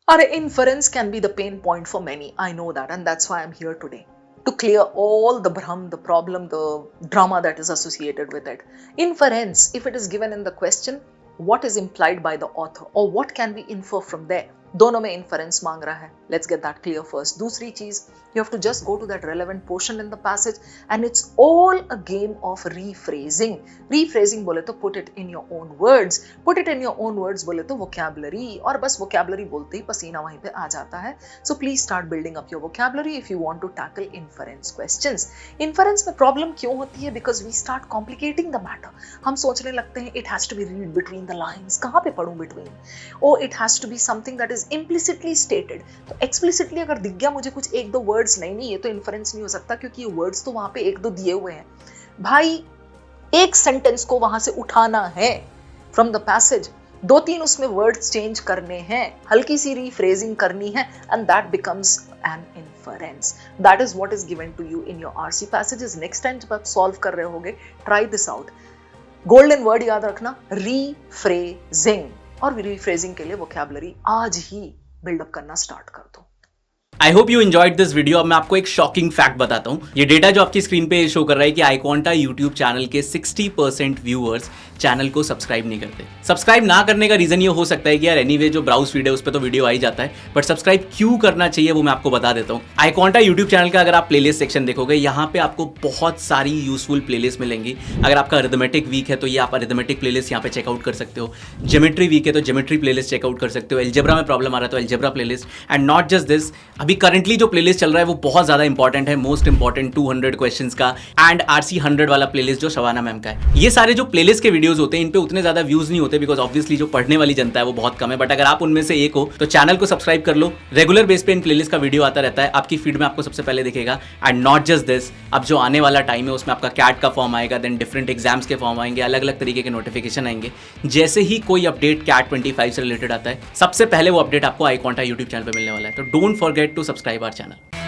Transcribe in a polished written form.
Our inference can be the pain point for many. I know that, and that's why I'm here today. To clear all the bhram, the problem, the drama that is associated with it. Inference, if it is given in the question, what is implied by the author or what can we infer from there? दोनों में inference मांग रहा है. Let's get that clear first. दूसरी चीज, you have to just go to that relevant portion in the passage and it's all a game of rephrasing. Rephrasing बोले तो put it in your own words. Put it in your own words बोले तो vocabulary, और बस vocabulary बोलते ही पसीना वहीं पे आ जाता है. So please start building up your vocabulary if you want to tackle inference questions. Inference में problem क्यों होती है? Because we start complicating the matter. हम सोचने लगते हैं it has to be read between the lines. कहाँ पे पढ़ूं between? Oh, it has to be something that is implicitly stated. तो explicitly अगर दिख गया मुझे कुछ एक दो words, नहीं ये तो inference नहीं हो सकता क्योंकि ये words तो वहां पे एक दो दिए हुए हैं. भाई एक sentence को वहां से उठाना है from the passage, दो तीन उसमें words change करने हैं, हल्की सी rephrasing करनी है, and that becomes an inference. That is what is given to you in your RC passages. Next time जब आप solve कर रहे होगे, try this out. Golden word याद रखना, rephrasing. और रिफ्रेजिंग के लिए वोकैबुलरी आज ही बिल्डअप करना स्टार्ट कर दो. I hope you enjoyed this video. अब मैं आपको एक शॉकिंग फैक्ट बताता हूँ. ये डेटा जो आपकी स्क्रीन पे शो कर रहा है कि iQuanta यूट्यूब चैनल के 60% व्यूअर्स चैनल को सब्सक्राइब नहीं करते. सब्सक्राइब ना करने का रीजन ये हो सकता है कि यार एनीवे जो ब्राउज फीड है उस पर तो वीडियो आ ही जाता है, बट सब्सक्राइब क्यों करना चाहिए वो मैं आपको बता देता हूँ. iQuanta यूट्यूब चैनल का अगर आप प्लेलिस्ट सेक्शन देखोगे, यहाँ पे आपको बहुत सारी यूजफुल प्लेलिस्ट मिलेंगी. अगर आपका अरिथमेटिक वीक है तो ये आप अरिथमेटिक प्लेलिस्ट यहाँ पे चेकआउट कर सकते हो. ज्योमेट्री वीक है तो ज्योमेट्री प्लेलिस्ट चेकआउट कर सकते हो. एल्जेब्रा में प्रॉब्लम आ रहा है तो algebra playlist. And not just this, अभी करंटली जो प्लेलिस्ट चल रहा है वो बहुत ज्यादा इंपॉर्टेंट है, मोस्ट इंपॉर्टेंट 200 क्वेश्चंस का एंड RC 100 वाला प्लेलिस्ट जो शबाना मैम का है. ये सारे जो प्लेलिस्ट के वीडियोस होते हैं इन पे उतने ज्यादा व्यूज नहीं होते बिकॉज ऑब्वियसली जो पढ़ने वाली जनता है वो बहुत कम है. बट अगर आप उनमें से एक हो तो चैनल को सब्सक्राइब कर लो. रेगुलर बेस पे इन प्लेलिस्ट का वीडियो आता रहता है, आपकी फीड में आपको सबसे पहले दिखेगा. एंड नॉट जस्ट दिस, अब जो आने वाला टाइम है उसमें आपका कैट का फॉर्म आएगा, देन डिफरेंट एग्जाम्स के फॉर्म आएंगे, अलग अलग तरीके के नोटिफिकेशन आएंगे. जैसे ही कोई अपडेट कैट 25 से रिलेटेड आता है, सबसे पहले वो अपडेट आपको iQuanta यूट्यूब चैनल पर मिलने वाला है. तो don't forget to subscribe our channel.